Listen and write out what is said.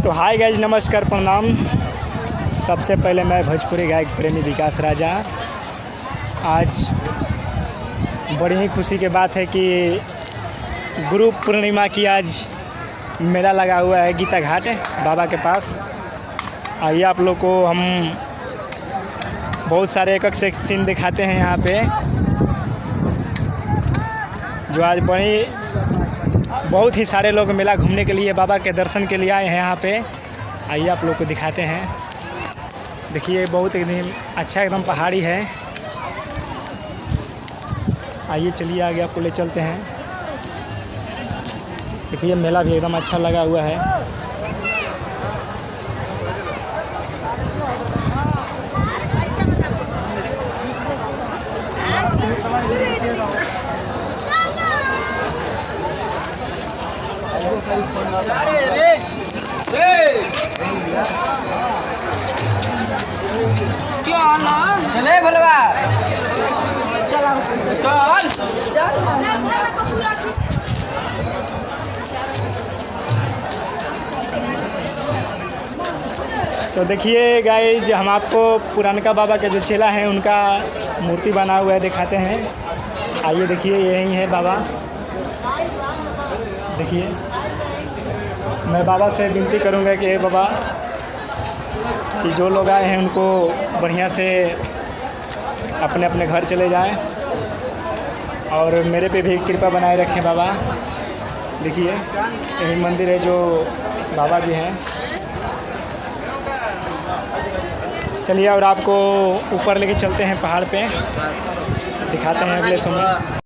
तो hi guys, नमस्कार, प्रणाम। सबसे पहले मैं भोजपुरी गायक प्रेमी विकास राजा। आज बड़ी ही खुशी की बात है कि गुरु पूर्णिमा की आज मेला लगा हुआ है गीता घाट बाबा के पास। आइए आप लोग को हम बहुत सारे एक से एक सीन दिखाते हैं यहाँ पे, जो आज बहुत ही सारे लोग मेला घूमने के लिए, बाबा के दर्शन के लिए आए हैं यहाँ पे। आइए आप लोग को दिखाते हैं। देखिए बहुत एकदम अच्छा एकदम पहाड़ी है। आइए चलिए आगे आपको ले चलते हैं। देखिए मेला भी एकदम अच्छा लगा हुआ है। चले भलवा चल तो देखिए गाइज, हम आपको पुरानका बाबा के जो चेला हैं उनका मूर्ति बना हुआ है दिखाते हैं। आइए देखिए, यही है बाबा। देखिए, मैं बाबा से विनती करूंगा कि बाबा कि जो लोग आए हैं उनको बढ़िया से अपने अपने घर चले जाएं और मेरे पे भी कृपा बनाए रखें बाबा। देखिए यही मंदिर है जो बाबा जी हैं। चलिए और आपको ऊपर लेके चलते हैं, पहाड़ पे दिखाते हैं अगले समय।